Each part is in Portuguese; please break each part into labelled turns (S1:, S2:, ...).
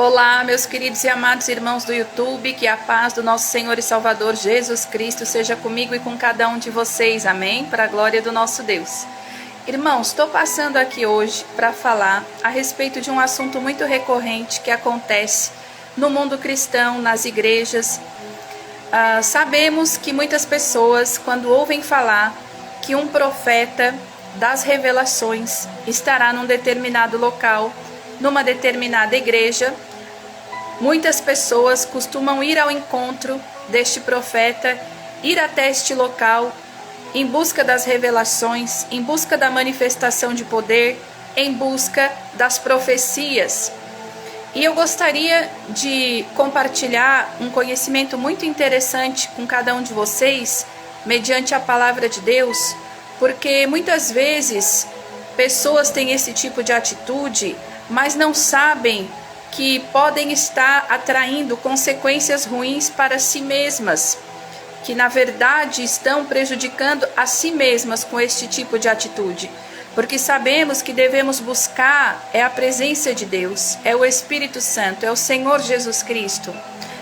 S1: Olá, meus queridos e amados irmãos do YouTube, que a paz do nosso Senhor e Salvador Jesus Cristo seja comigo e com cada um de vocês, amém? Para a glória do nosso Deus. Irmãos, estou passando aqui hoje para falar a respeito de um assunto muito recorrente que acontece no mundo cristão, nas igrejas. Sabemos que muitas pessoas, quando ouvem falar que um profeta das revelações estará num determinado local, numa determinada igreja, muitas pessoas costumam ir ao encontro deste profeta, ir até este local em busca das revelações, em busca da manifestação de poder, em busca das profecias. E eu gostaria de compartilhar um conhecimento muito interessante com cada um de vocês, mediante a palavra de Deus, porque muitas vezes pessoas têm esse tipo de atitude, mas não sabem que podem estar atraindo consequências ruins para si mesmas, que na verdade estão prejudicando a si mesmas com este tipo de atitude, porque sabemos que devemos buscar a presença de Deus, é o Espírito Santo, é o Senhor Jesus Cristo.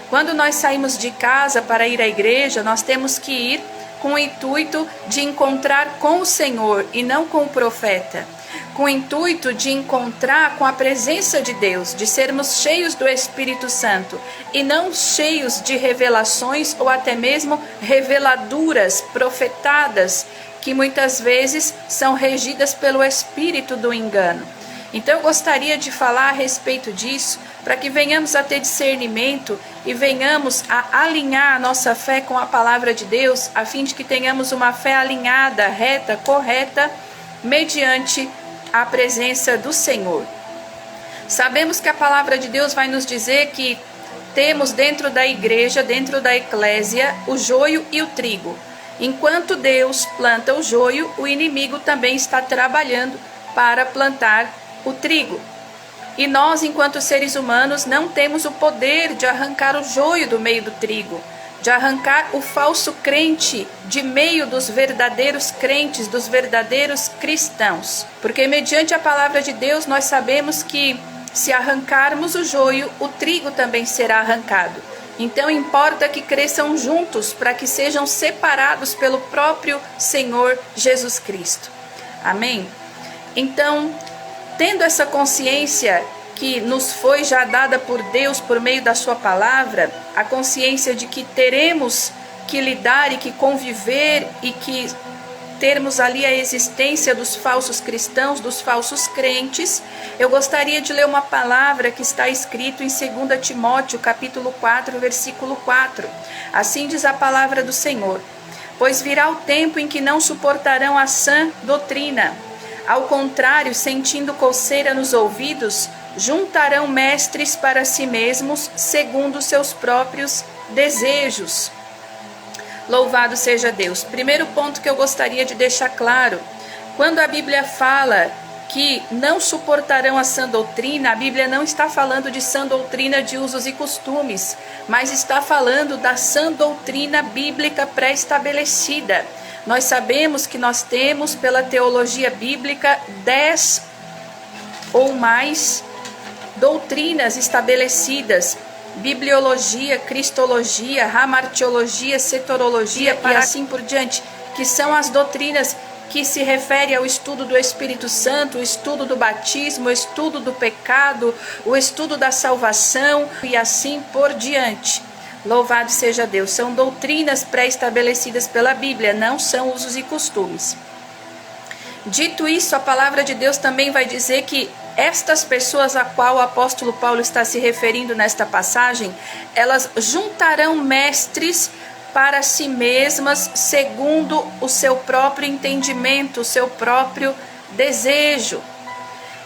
S1: Quando nós saímos de casa para ir à igreja, nós temos que ir com o intuito de encontrar com o Senhor e não com o profeta, com o intuito de encontrar com a presença de Deus, de sermos cheios do Espírito Santo e não cheios de revelações ou até mesmo reveladuras profetadas que muitas vezes são regidas pelo espírito do engano. Então eu gostaria de falar a respeito disso, para que venhamos a ter discernimento e venhamos a alinhar a nossa fé com a palavra de Deus, a fim de que tenhamos uma fé alinhada, reta, correta, mediante a presença do Senhor. Sabemos que a palavra de Deus vai nos dizer que temos dentro da igreja, dentro da eclésia, o joio e o trigo. Enquanto Deus planta o joio, o inimigo também está trabalhando para plantar o trigo. E nós, enquanto seres humanos, não temos o poder de arrancar o joio do meio do trigo, de arrancar o falso crente de meio dos verdadeiros crentes, dos verdadeiros cristãos. Porque mediante a palavra de Deus nós sabemos que se arrancarmos o joio, o trigo também será arrancado. Então importa que cresçam juntos para que sejam separados pelo próprio Senhor Jesus Cristo. Amém? Então, tendo essa consciência que nos foi já dada por Deus por meio da sua palavra, a consciência de que teremos que lidar e que conviver e que termos ali a existência dos falsos cristãos, dos falsos crentes, eu gostaria de ler uma palavra que está escrito em 2 Timóteo, capítulo 4, versículo 4. Assim diz a palavra do Senhor: pois virá o tempo em que não suportarão a sã doutrina. Ao contrário, sentindo coceira nos ouvidos, juntarão mestres para si mesmos, segundo seus próprios desejos. Louvado seja Deus. Primeiro ponto que eu gostaria de deixar claro: quando a Bíblia fala que não suportarão a sã doutrina, a Bíblia não está falando de sã doutrina de usos e costumes, mas está falando da sã doutrina bíblica pré-estabelecida. Nós sabemos que nós temos, pela teologia bíblica, 10 ou mais doutrinas estabelecidas: bibliologia, cristologia, ramartiologia, setorologia e assim por diante, que são as doutrinas que se referem ao estudo do Espírito Santo, o estudo do batismo, o estudo do pecado, o estudo da salvação e assim por diante. Louvado seja Deus. São doutrinas pré-estabelecidas pela Bíblia, não são usos e costumes. Dito isso, a palavra de Deus também vai dizer que estas pessoas a qual o apóstolo Paulo está se referindo nesta passagem, elas juntarão mestres para si mesmas, segundo o seu próprio entendimento, o seu próprio desejo.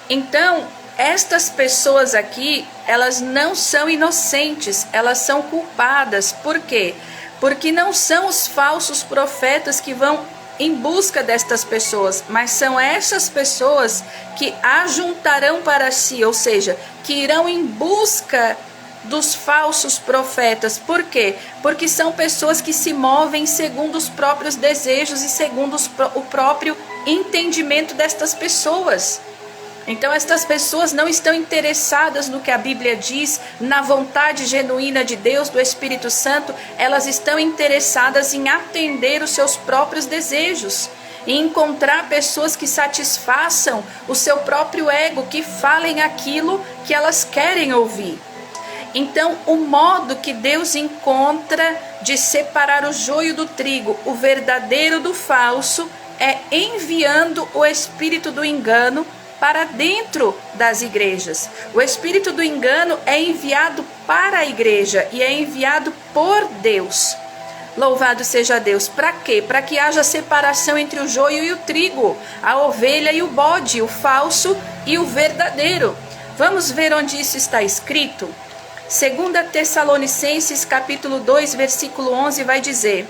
S1: Então, estas pessoas aqui, elas não são inocentes, elas são culpadas. Por quê? Porque não são os falsos profetas que vão em busca destas pessoas, mas são essas pessoas que ajuntarão para si, ou seja, que irão em busca dos falsos profetas. Por quê? Porque são pessoas que se movem segundo os próprios desejos e segundo o próprio entendimento destas pessoas. Então estas pessoas não estão interessadas no que a Bíblia diz, na vontade genuína de Deus, do Espírito Santo. Elas estão interessadas em atender os seus próprios desejos, e encontrar pessoas que satisfaçam o seu próprio ego, que falem aquilo que elas querem ouvir. Então, o modo que Deus encontra de separar o joio do trigo, o verdadeiro do falso, é enviando o espírito do engano para dentro das igrejas. O espírito do engano é enviado para a igreja e é enviado por Deus. Louvado seja Deus. Para quê? Para que haja separação entre o joio e o trigo, a ovelha e o bode, o falso e o verdadeiro. Vamos ver onde isso está escrito? 2 Tessalonicenses capítulo 2, versículo 11 vai dizer: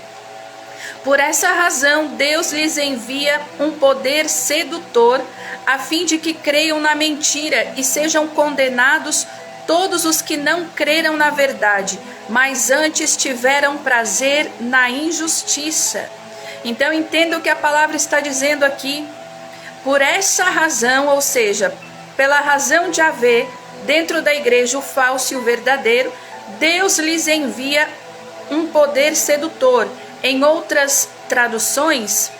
S1: por essa razão Deus lhes envia um poder sedutor, a fim de que creiam na mentira e sejam condenados todos os que não creram na verdade, mas antes tiveram prazer na injustiça. Então entenda o que a palavra está dizendo aqui. Por essa razão, ou seja, pela razão de haver dentro da igreja o falso e o verdadeiro, Deus lhes envia um poder sedutor. Em outras traduções,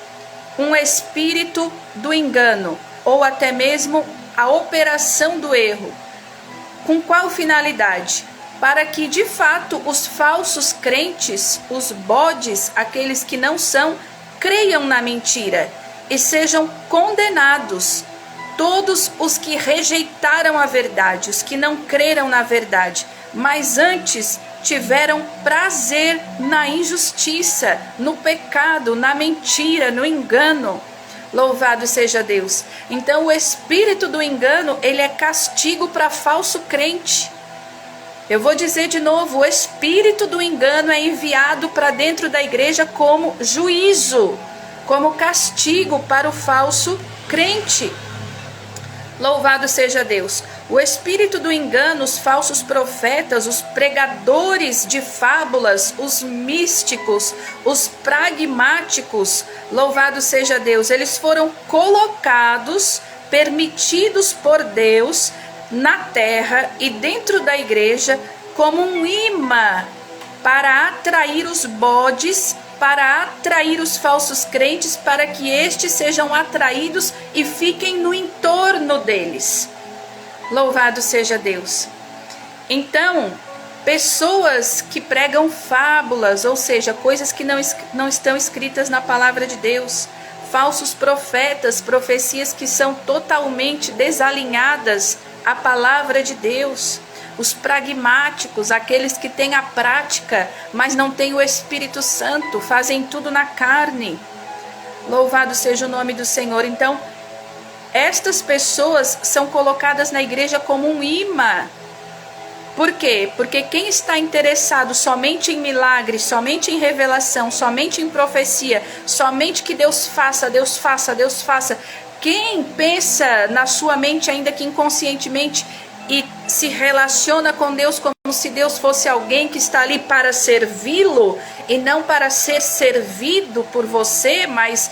S1: um espírito do engano, ou até mesmo a operação do erro. Com qual finalidade? Para que de fato os falsos crentes, os bodes, aqueles que não são, creiam na mentira e sejam condenados todos os que rejeitaram a verdade, os que não creram na verdade, mas antes tiveram prazer na injustiça, no pecado, na mentira, no engano. Louvado seja Deus. Então o espírito do engano, ele é castigo para falso crente. Eu vou dizer de novo, o espírito do engano é enviado para dentro da igreja como juízo, como castigo para o falso crente. Louvado seja Deus. O espírito do engano, os falsos profetas, os pregadores de fábulas, os místicos, os pragmáticos, louvado seja Deus, eles foram colocados, permitidos por Deus na terra e dentro da igreja como um imã para atrair os bodes, para atrair os falsos crentes, para que estes sejam atraídos e fiquem no entorno deles. Louvado seja Deus. Então, pessoas que pregam fábulas, ou seja, coisas que não estão escritas na palavra de Deus, falsos profetas, profecias que são totalmente desalinhadas à palavra de Deus, os pragmáticos, aqueles que têm a prática, mas não têm o Espírito Santo, fazem tudo na carne. Louvado seja o nome do Senhor. Então, estas pessoas são colocadas na igreja como um imã. Por quê? Porque quem está interessado somente em milagre, somente em revelação, somente em profecia, somente que Deus faça, Deus faça, Deus faça. Quem pensa na sua mente, ainda que inconscientemente, e se relaciona com Deus como se Deus fosse alguém que está ali para servi-lo e não para ser servido por você, mas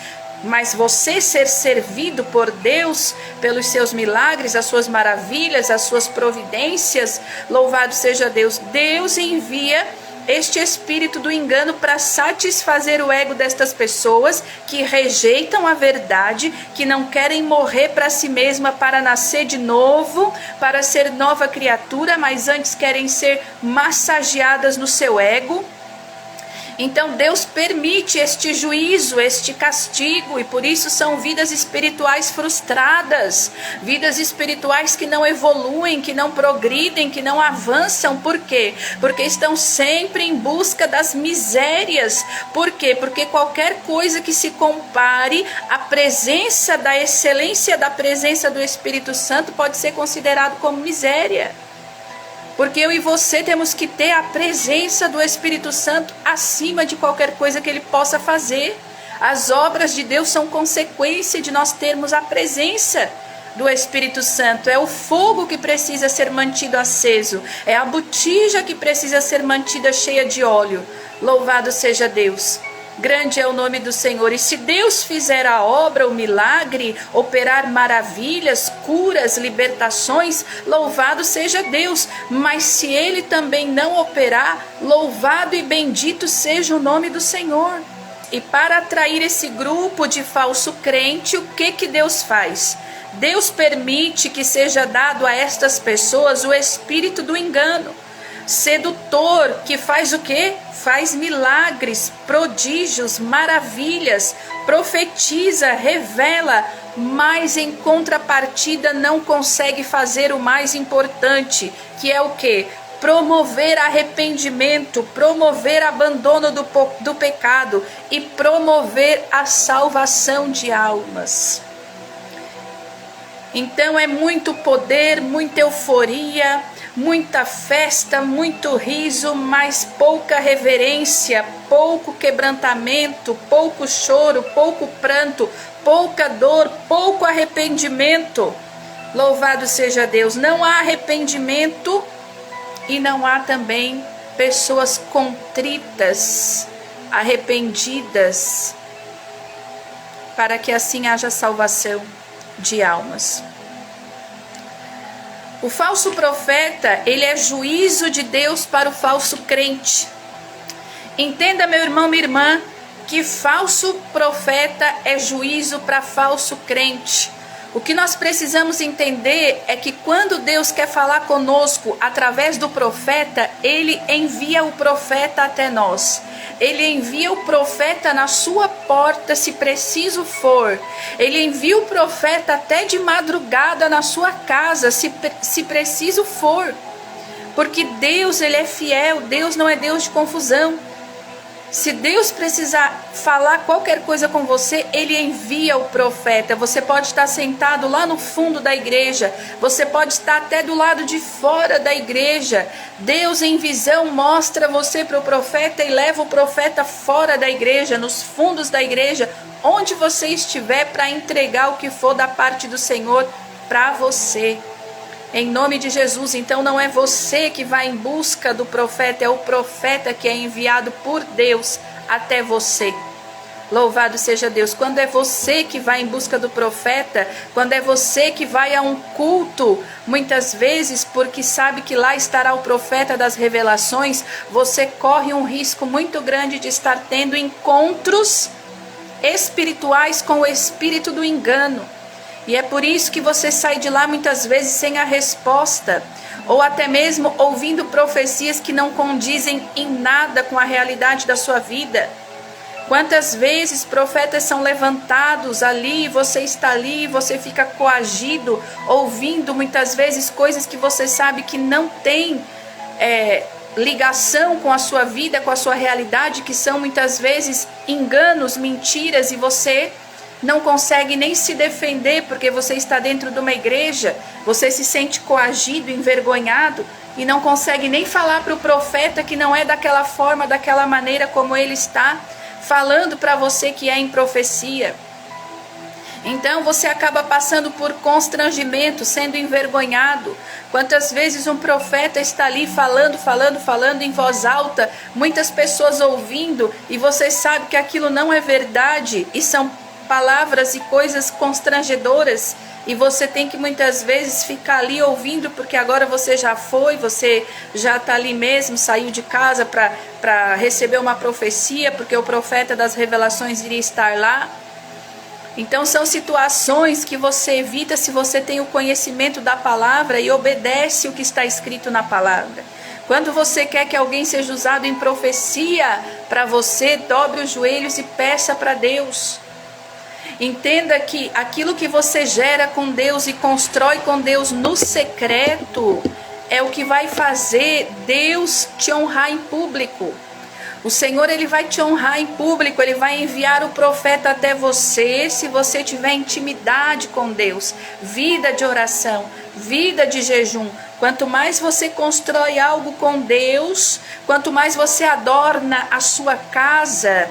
S1: você ser servido por Deus pelos seus milagres, as suas maravilhas, as suas providências. Louvado seja Deus. Deus envia este espírito do engano para satisfazer o ego destas pessoas que rejeitam a verdade, que não querem morrer para si mesma para nascer de novo, para ser nova criatura, mas antes querem ser massageadas no seu ego. Então Deus permite este juízo, este castigo, e por isso são vidas espirituais frustradas, vidas espirituais que não evoluem, que não progridem, que não avançam. Por quê? Porque estão sempre em busca das misérias. Por quê? Porque qualquer coisa que se compare à presença da excelência da presença do Espírito Santo pode ser considerado como miséria. Porque eu e você temos que ter a presença do Espírito Santo acima de qualquer coisa que ele possa fazer. As obras de Deus são consequência de nós termos a presença do Espírito Santo. É o fogo que precisa ser mantido aceso. É a botija que precisa ser mantida cheia de óleo. Louvado seja Deus. grande é o nome do Senhor. E se Deus fizer a obra, o milagre, operar maravilhas, curas, libertações, louvado seja Deus. Mas se Ele também não operar, louvado e bendito seja o nome do Senhor. E para atrair esse grupo de falso crente, o que Deus faz? Deus permite que seja dado a estas pessoas o espírito do engano, sedutor, que faz o quê? Faz milagres, prodígios, maravilhas, profetiza, revela, mas em contrapartida não consegue fazer o mais importante, que é o quê? Promover arrependimento, promover abandono do pecado e promover a salvação de almas. Então é muito poder, muita euforia, muita festa, muito riso, mas pouca reverência, pouco quebrantamento, pouco choro, pouco pranto, pouca dor, pouco arrependimento. Louvado seja Deus. Não há arrependimento e não há também pessoas contritas, arrependidas, para que assim haja salvação de almas. O falso profeta, ele é juízo de Deus para o falso crente. Entenda, meu irmão, minha irmã, que falso profeta é juízo para falso crente. O que nós precisamos entender é que quando Deus quer falar conosco através do profeta, Ele envia o profeta até nós. Ele envia o profeta na sua porta, se preciso for. Ele envia o profeta até de madrugada na sua casa, se preciso for. Porque Deus, Ele é fiel, Deus não é Deus de confusão. Se Deus precisar falar qualquer coisa com você, Ele envia o profeta. Você pode estar sentado lá no fundo da igreja, você pode estar até do lado de fora da igreja. Deus em visão mostra você para o profeta e leva o profeta fora da igreja, nos fundos da igreja, onde você estiver, para entregar o que for da parte do Senhor para você. Em nome de Jesus. Então não é você que vai em busca do profeta, é o profeta que é enviado por Deus até você. Louvado seja Deus. Quando é você que vai em busca do profeta, quando é você que vai a um culto, muitas vezes porque sabe que lá estará o profeta das revelações, você corre um risco muito grande de estar tendo encontros espirituais com o espírito do engano. E é por isso que você sai de lá muitas vezes sem a resposta, ou até mesmo ouvindo profecias que não condizem em nada com a realidade da sua vida. Quantas vezes profetas são levantados ali, você está ali, você fica coagido, ouvindo muitas vezes coisas que você sabe que não tem ligação com a sua vida, com a sua realidade, que são muitas vezes enganos, mentiras, e você não consegue nem se defender porque você está dentro de uma igreja, você se sente coagido, envergonhado e não consegue nem falar para o profeta que não é daquela forma, daquela maneira como ele está falando para você que é em profecia. Então você acaba passando por constrangimento, sendo envergonhado. Quantas vezes um profeta está ali falando em voz alta, muitas pessoas ouvindo, e você sabe que aquilo não é verdade e são palavras e coisas constrangedoras, e você tem que muitas vezes ficar ali ouvindo, porque agora você já foi, você já está ali mesmo, saiu de casa para receber uma profecia, porque o profeta das revelações iria estar lá. Então são situações que você evita se você tem o conhecimento da palavra e obedece o que está escrito na palavra. Quando você quer que alguém seja usado em profecia para você, dobre os joelhos e peça para Deus. Entenda que aquilo que você gera com Deus e constrói com Deus no secreto é o que vai fazer Deus te honrar em público. O Senhor, Ele vai te honrar em público, Ele vai enviar o profeta até você, se você tiver intimidade com Deus, vida de oração, vida de jejum. Quanto mais você constrói algo com Deus, quanto mais você adorna a sua casa,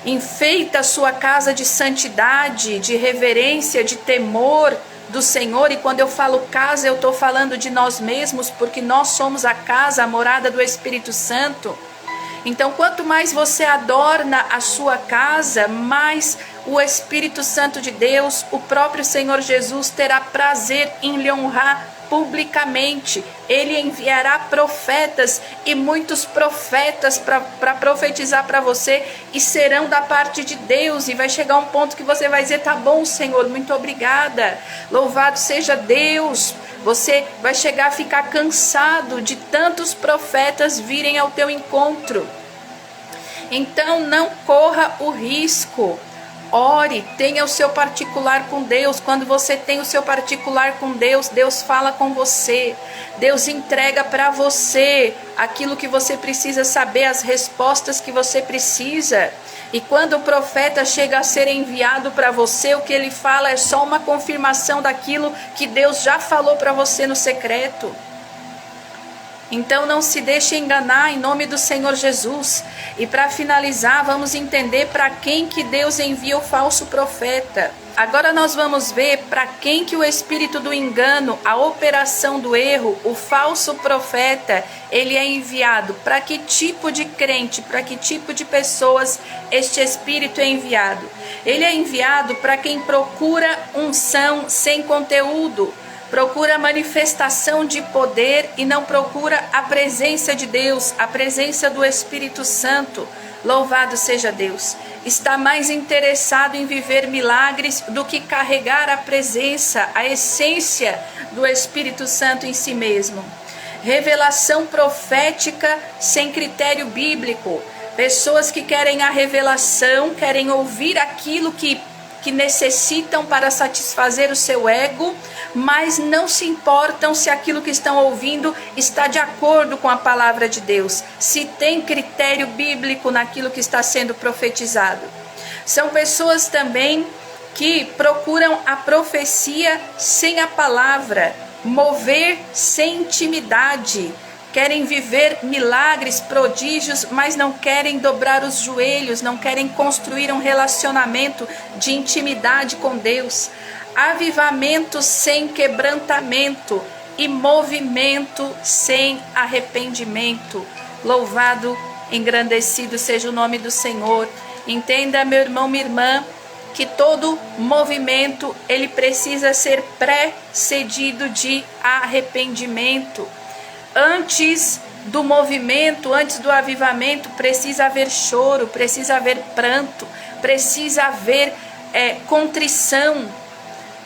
S1: enfeita a sua casa de santidade, de reverência, de temor do Senhor. E quando eu falo casa, eu estou falando de nós mesmos, porque nós somos a casa, a morada do Espírito Santo. Então, quanto mais você adorna a sua casa, mais o Espírito Santo de Deus, o próprio Senhor Jesus, terá prazer em lhe honrar publicamente. Ele enviará profetas e muitos profetas para profetizar para você, e serão da parte de Deus, e vai chegar um ponto que você vai dizer: tá bom, Senhor, muito obrigada, louvado seja Deus. Você vai chegar a ficar cansado de tantos profetas virem ao teu encontro. Então não corra o risco. Ore, tenha o seu particular com Deus. Quando você tem o seu particular com Deus, Deus fala com você. Deus entrega para você aquilo que você precisa saber, as respostas que você precisa. E quando o profeta chega a ser enviado para você, o que ele fala é só uma confirmação daquilo que Deus já falou para você no secreto. Então não se deixe enganar, em nome do Senhor Jesus. E para finalizar, vamos entender para quem que Deus envia o falso profeta. Agora nós vamos ver para quem que o espírito do engano, a operação do erro, o falso profeta, ele é enviado. Para que tipo de crente, para que tipo de pessoas este espírito é enviado? Ele é enviado para quem procura unção sem conteúdo. Procura manifestação de poder e não procura a presença de Deus, a presença do Espírito Santo. Louvado seja Deus. Está mais interessado em viver milagres do que carregar a presença, a essência do Espírito Santo em si mesmo. Revelação profética sem critério bíblico. Pessoas que querem a revelação, querem ouvir aquilo que necessitam para satisfazer o seu ego, mas não se importam se aquilo que estão ouvindo está de acordo com a palavra de Deus, se tem critério bíblico naquilo que está sendo profetizado. São pessoas também que procuram a profecia sem a palavra, mover sem intimidade. Querem viver milagres, prodígios, mas não querem dobrar os joelhos, não querem construir um relacionamento de intimidade com Deus. Avivamento sem quebrantamento e movimento sem arrependimento. Louvado, engrandecido seja o nome do Senhor. Entenda, meu irmão, minha irmã, que todo movimento ele precisa ser precedido de arrependimento. Antes do movimento, antes do avivamento, precisa haver choro, precisa haver pranto, precisa haver contrição,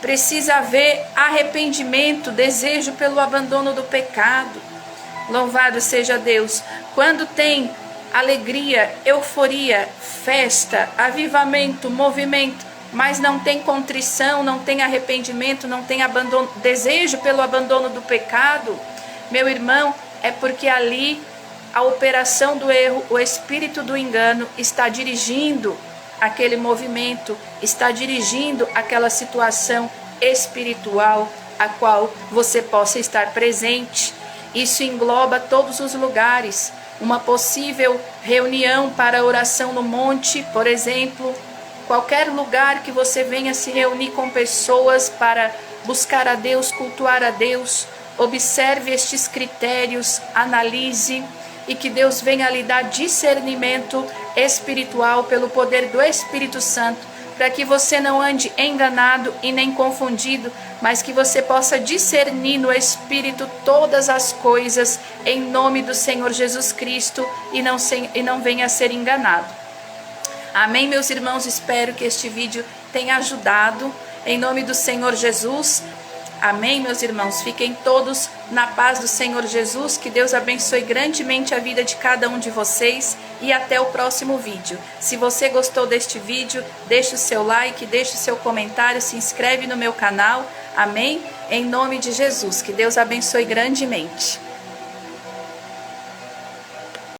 S1: precisa haver arrependimento, desejo pelo abandono do pecado. Louvado seja Deus. Quando tem alegria, euforia, festa, avivamento, movimento, mas não tem contrição, não tem arrependimento, não tem abandono, desejo pelo abandono do pecado, meu irmão, é porque ali a operação do erro, o espírito do engano está dirigindo aquele movimento, está dirigindo aquela situação espiritual a qual você possa estar presente. Isso engloba todos os lugares. Uma possível reunião para oração no monte, por exemplo, qualquer lugar que você venha se reunir com pessoas para buscar a Deus, cultuar a Deus. Observe estes critérios, analise, e que Deus venha lhe dar discernimento espiritual pelo poder do Espírito Santo, para que você não ande enganado e nem confundido, mas que você possa discernir no Espírito todas as coisas, em nome do Senhor Jesus Cristo, e não venha a ser enganado. Amém, meus irmãos? Espero que este vídeo tenha ajudado, em nome do Senhor Jesus. Amém, meus irmãos? Fiquem todos na paz do Senhor Jesus. Que Deus abençoe grandemente a vida de cada um de vocês. E até o próximo vídeo. Se você gostou deste vídeo, deixe o seu like, deixe o seu comentário, se inscreve no meu canal. Amém? Em nome de Jesus. Que Deus abençoe grandemente.